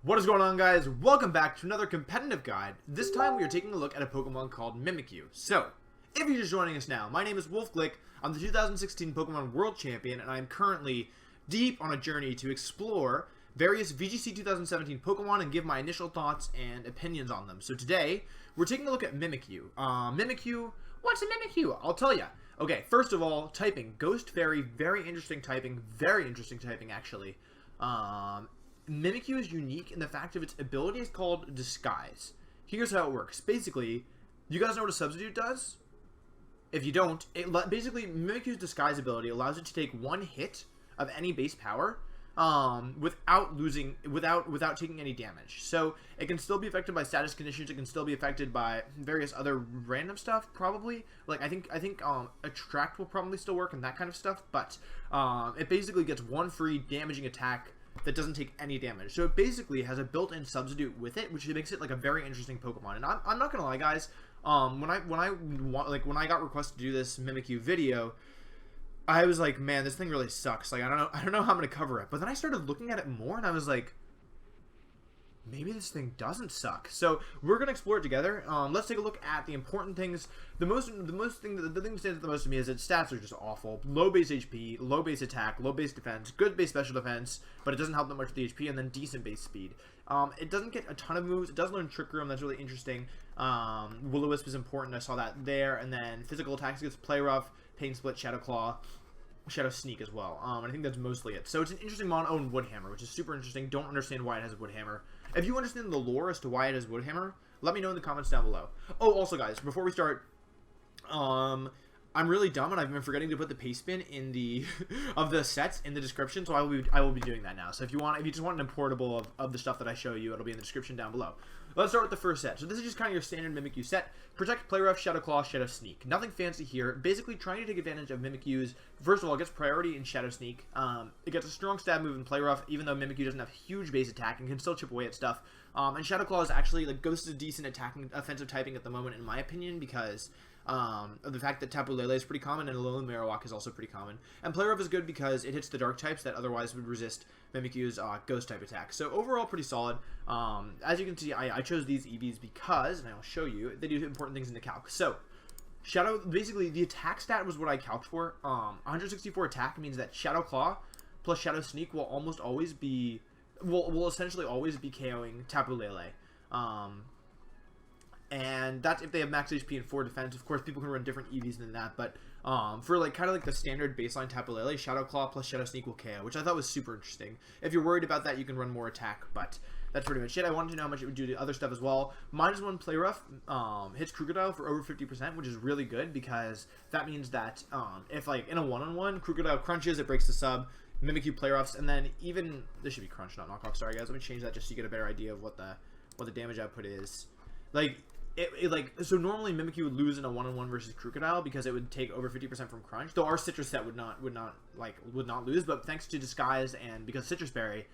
What is going on, guys? Welcome back to another competitive guide. This time we are taking a look at a Pokemon called Mimikyu. So, if you're just joining us now, my name is Wolfe Glick. I'm the 2016 Pokemon World Champion, and I am currently deep on a journey to explore various VGC 2017 Pokemon and give my initial thoughts and opinions on them. So today, we're taking a look at Mimikyu. Mimikyu, what's a Mimikyu? I'll tell ya. Okay, first of all, typing. Ghost Fairy, very interesting typing actually. Mimikyu is unique in the fact of its ability is called Disguise. Here's how it works. Basically, you guys know what a Substitute does? If you don't, basically Mimikyu's Disguise ability allows it to take one hit of any base power without taking any damage. So it can still be affected by status conditions. It can still be affected by various other random stuff, probably. Like I think Attract will probably still work and that kind of stuff. But it basically gets one free damaging attack that doesn't take any damage. So it basically has a built-in substitute with it, which makes it like a very interesting Pokemon. And I'm not gonna lie, guys. When I got requested to do this Mimikyu video, I was like, man, this thing really sucks. Like I don't know how I'm gonna cover it. But then I started looking at it more, and I was like, maybe this thing doesn't suck. So we're gonna explore it together. Let's take a look at the important things. The thing that stands out the most to me is its stats are just awful. Low base HP, low base attack, low base defense, good base special defense, but it doesn't help that much with the HP, and then decent base speed. It doesn't get a ton of moves. It does learn Trick Room. That's really interesting. Will-O-Wisp is important. I saw that there. And then physical attacks gets Play Rough, Pain Split, Shadow Claw, Shadow Sneak as well. And I think that's mostly it. So it's an interesting mono and Wood Hammer, which is super interesting. Don't understand why it has a Wood Hammer. If you understand the lore as to why it has Wood Hammer, let me know in the comments down below. Oh, also, guys, before we start, I'm really dumb and I've been forgetting to put the paste bin in the of the sets in the description, so I will be doing that now. So if you just want an importable of the stuff that I show you, it'll be in the description down below. Let's start with the first set. So this is just kind of your standard Mimikyu set. Protect, Play Rough, Shadow Claw, Shadow Sneak. Nothing fancy here. Basically trying to take advantage of Mimikyu's. First of all, it gets priority in Shadow Sneak. It gets a strong stab move in Play Rough, even though Mimikyu doesn't have huge base attack and can still chip away at stuff. And Shadow Claw is actually, like, Ghost is a decent offensive typing at the moment, in my opinion, because of the fact that Tapu Lele is pretty common and Alolan Marowak is also pretty common. And Play Rough is good because it hits the dark types that otherwise would resist Mimikyu's ghost type attack. So overall pretty solid. As you can see, I chose these EVs because, and I'll show you, they do important things in the calc. So basically the attack stat was what I calced for. 164 attack means that Shadow Claw plus Shadow Sneak will almost always be, will essentially always be KOing Tapu Lele. And that's if they have max HP and 4 defense. Of course, people can run different EVs than that, but for like kind of like the standard baseline Tapu Lele, Shadow Claw plus Shadow Sneak will KO, which I thought was super interesting. If you're worried about that, you can run more attack, but that's pretty much it. I wanted to know how much it would do to other stuff as well. -1 Play Rough hits Crocodile for over 50%, which is really good because that means that if like in a one-on-one, Crocodile crunches, it breaks the sub. Mimikyu Play Roughs, and then even this should be crunch, not knockoff. Sorry guys, let me change that just so you get a better idea of what the damage output is. Like so normally Mimikyu would lose in a one-on-one versus Crocodile because it would take over 50% from crunch. Though our Citrus set would not lose, but thanks to Disguise and because Citrus Berry,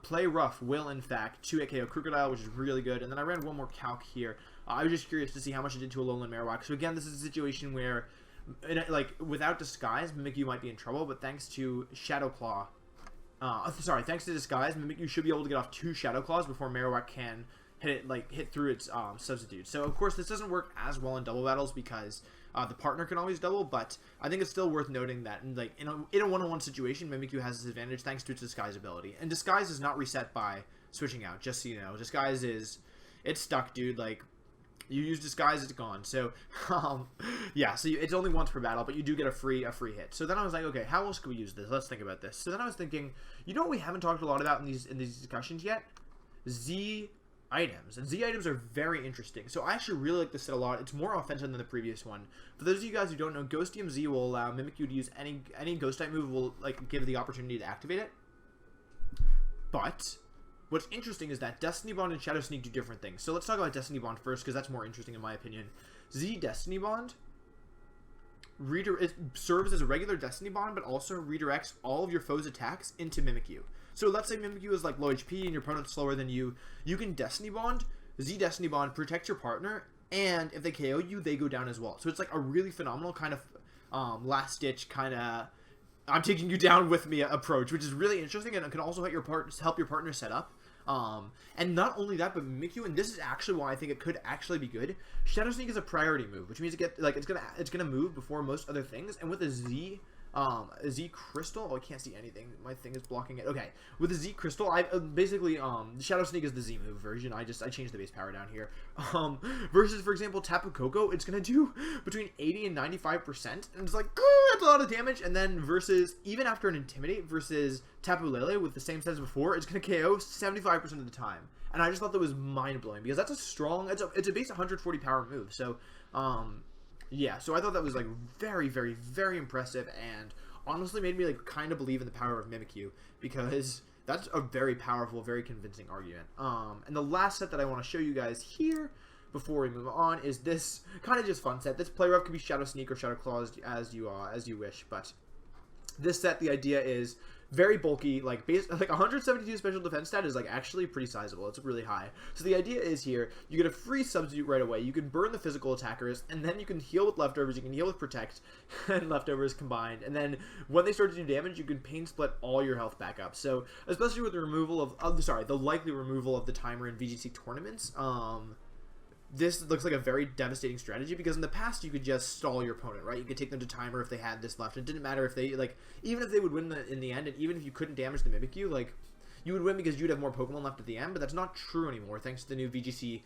Play Rough will in fact 2-hit KO Crocodile, which is really good. And then I ran one more calc here. I was just curious to see how much it did to Alolan Marowak. So again, this is a situation where without Disguise, Mimikyu might be in trouble, but thanks to Shadow Claw, thanks to Disguise, Mimikyu should be able to get off 2 Shadow Claws before Marowak can hit through its substitute. So of course this doesn't work as well in double battles because the partner can always double, but I think it's still worth noting that in a one-on-one situation, Mimikyu has this advantage thanks to its Disguise ability. And Disguise is not reset by switching out, just so you know. Disguise it's stuck, dude. Like, you use Disguise, it's gone. So yeah, so it's only once per battle, but you do get a free hit. So then I was like, okay, how else could we use this? Let's think about this. So then I was thinking, you know what we haven't talked a lot about in these discussions yet? Z items. And Z items are very interesting. So I actually really like this set a lot. It's more offensive than the previous one. For those of you guys who don't know, Ghostium Z will allow Mimikyu to use any ghost type move, will give the opportunity to activate it. But what's interesting is that Destiny Bond and Shadow Sneak do different things. So let's talk about Destiny Bond first, because that's more interesting in my opinion. Z Destiny Bond it serves as a regular Destiny Bond, but also redirects all of your foes' attacks into Mimikyu. So let's say Mimikyu is like low HP and your opponent's slower than you. You can Destiny Bond, Z Destiny Bond, protect your partner, and if they KO you, they go down as well. So it's like a really phenomenal kind of last ditch kind of I'm taking you down with me approach, which is really interesting, and it can also help your partner set up. And not only that, but Mimikyu, and this is actually why I think it could actually be good. Shadow Sneak is a priority move, which means it's gonna move before most other things. And with a Z crystal, oh, I can't see anything. My thing is blocking it. Okay, with the Z crystal, I basically Shadow Sneak is the Z move version. I changed the base power down here. Versus, for example, Tapu Koko, it's gonna do between 80 and 95%, and it's like that's a lot of damage. And then versus even after an Intimidate versus Tapu Lele with the same set as before, it's gonna KO 75% of the time. And I just thought that was mind blowing because that's a strong. It's a base 140 power move. So yeah, so I thought that was like very, very, very impressive, and honestly made me like kind of believe in the power of Mimikyu, because that's a very powerful, very convincing argument. And the last set that I want to show you guys here before we move on is this kind of just fun set. This player up could be Shadow Sneak or Shadow Claw as you wish, but this set, the idea is very bulky, like 172 special defense stat is like actually pretty sizable. It's really high. So the idea is here, you get a free substitute right away. You can burn the physical attackers, and then you can heal with leftovers. You can heal with protect and leftovers combined. And then when they start to do damage, you can pain split all your health back up. So especially with the removal the likely removal of the timer in VGC tournaments, this looks like a very devastating strategy, because in the past you could just stall your opponent, right? You could take them to timer if they had this left. It didn't matter if they, like, even if they would win in the end, and even if you couldn't damage the Mimikyu, like, you would win because you'd have more Pokemon left at the end, but that's not true anymore thanks to the new VGC.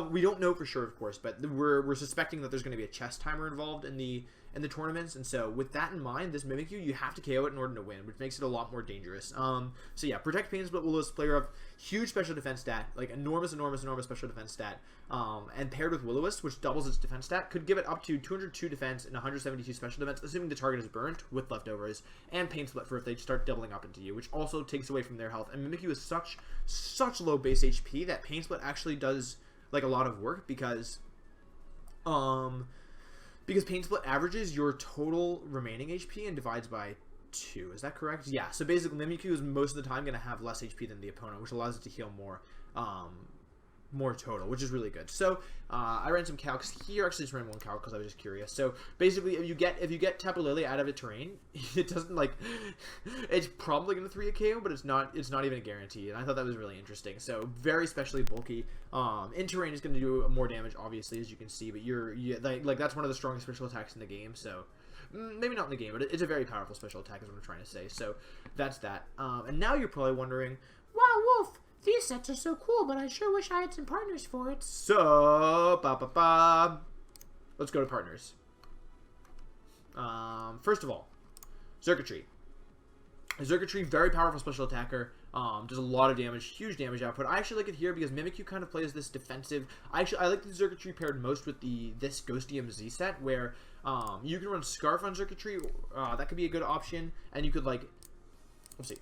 We don't know for sure, of course, but we're suspecting that there's going to be a chess timer involved in the tournaments, and so with that in mind, this Mimikyu, you have to KO it in order to win, which makes it a lot more dangerous. So yeah, Protect, Pain Split, Will-O-Wisp, player of huge special defense stat, like enormous special defense stat, and paired with Will-O-Wisp, which doubles its defense stat, could give it up to 202 defense and 172 special defense, assuming the target is burnt with leftovers, and Pain Split for if they start doubling up into you, which also takes away from their health. And Mimikyu is such low base HP that Pain Split actually does like a lot of work, because Pain Split averages your total remaining HP and divides by 2. Is that correct? Yeah, so basically Mimikyu is most of the time going to have less HP than the opponent, which allows it to heal more total, which is really good. So I ran some calcs here. Actually, just ran one calc because I was just curious. So basically, if you get Tapu Lele out of a terrain, it doesn't like. It's probably going to 3 a KO, but it's not even a guarantee. And I thought that was really interesting. So very specially bulky. In terrain is going to do more damage, obviously, as you can see. But like that's one of the strongest special attacks in the game. So maybe not in the game, but it's a very powerful special attack, is what I'm trying to say. So that's that. And now you're probably wondering, wow, Wolf, these sets are so cool, but I sure wish I had some partners for it. So, let's go to partners. First of all, Circuitry. Circuitry, very powerful special attacker. Does a lot of damage, huge damage output. I actually like it here because Mimikyu kind of plays this defensive. I like the Circuitry paired most with this Ghostium Z set, where you can run Scarf on Circuitry. That could be a good option, and you could like, let's see.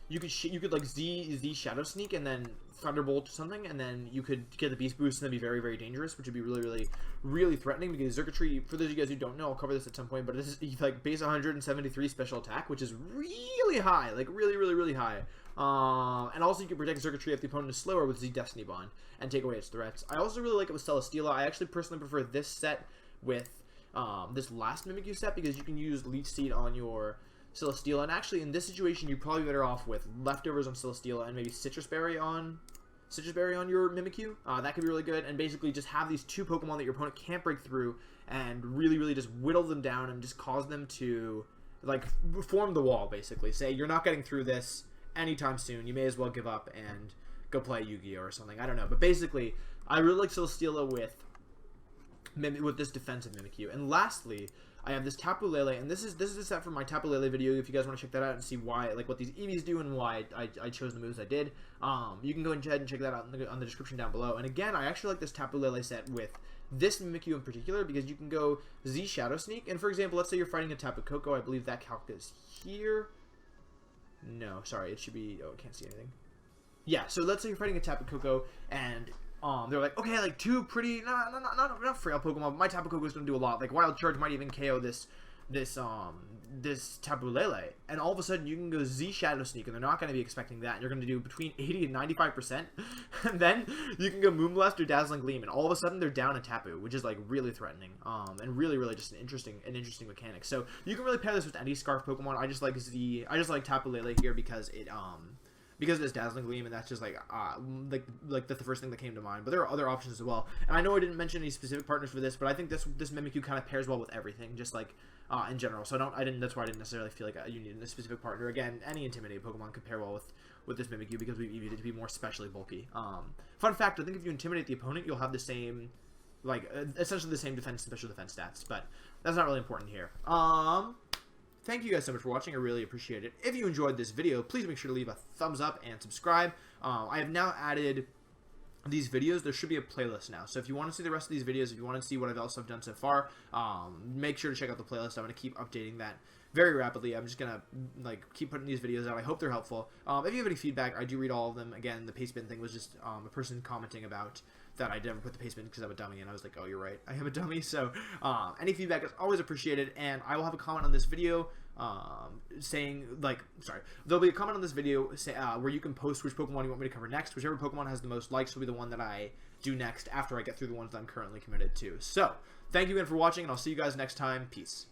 You could like Z Shadow Sneak and then Thunderbolt or something, and then you could get the Beast Boost and then be very, very dangerous, which would be really, really, really threatening, because Circuitry, for those of you guys who don't know, I'll cover this at some point, but this is like base 173 special attack, which is really high, like really, really, really high. And also you can protect Circuitry if the opponent is slower with Z Destiny Bond and take away its threats. I also really like it with Celesteela. I actually personally prefer this set with this last Mimikyu set, because you can use Leech Seed on your Celesteela, and actually in this situation you're probably better off with leftovers on Celesteela and maybe Citrus Berry on your Mimikyu. That could be really good, and basically just have these 2 Pokemon that your opponent can't break through, and really, really just whittle them down and just cause them to like form the wall. Basically, say you're not getting through this anytime soon. You may as well give up and go play Yu-Gi-Oh or something. I don't know, but basically, I really like Celesteela with this defensive Mimikyu. And lastly, I have this Tapu Lele, and this is a set from my Tapu Lele video. If you guys want to check that out and see why, like what these EVs do and why I chose the moves I did, you can go ahead and check that out on the description down below. And again, I actually like this Tapu Lele set with this Mimikyu in particular, because you can go Z Shadow Sneak, and for example, let's say you're fighting a Tapu Koko. I believe that calc is here. No, sorry, it should be. Oh, I can't see anything. Yeah, so let's say you're fighting a Tapu Koko, and they're like, okay, like 2 pretty, not frail Pokemon, but my Tapu Koko is going to do a lot. Like, Wild Charge might even KO this Tapu Lele. And all of a sudden, you can go Z Shadow Sneak, and they're not going to be expecting that. And you're going to do between 80 and 95%. And then you can go Moonblast or Dazzling Gleam, and all of a sudden, they're down a Tapu, which is, like, really threatening. And really, really just an interesting mechanic. So, you can really pair this with any Scarf Pokemon. I just like Tapu Lele here because it, because of this Dazzling Gleam, and that's just like that's the first thing that came to mind. But there are other options as well. And I know I didn't mention any specific partners for this, but I think this Mimikyu kind of pairs well with everything, just like in general. So that's why I didn't necessarily feel like you needed a specific partner. Again, any Intimidate Pokemon could pair well with this Mimikyu because we've evolved it to be more specially bulky. Fun fact: I think if you Intimidate the opponent, you'll have the same, essentially the same defense, special defense stats. But that's not really important here. Thank you guys so much for watching. I really appreciate it. If you enjoyed this video, please make sure to leave a thumbs up and subscribe. I have now added these videos. There should be a playlist now. So if you want to see the rest of these videos, if you want to see what I've also done so far, make sure to check out the playlist. I'm going to keep updating that very rapidly. I'm just going to keep putting these videos out. I hope they're helpful. If you have any feedback, I do read all of them. Again, the paste bin thing was just a person commenting about that I never put the paste bin because I'm a dummy, and I was like, oh, you're right, I am a dummy. So any feedback is always appreciated, and I will have a comment on this video saying, there'll be a comment on this video where you can post which Pokemon you want me to cover next. Whichever Pokemon has the most likes will be the one that I do next after I get through the ones that I'm currently committed to. So thank you again for watching, and I'll see you guys next time. Peace.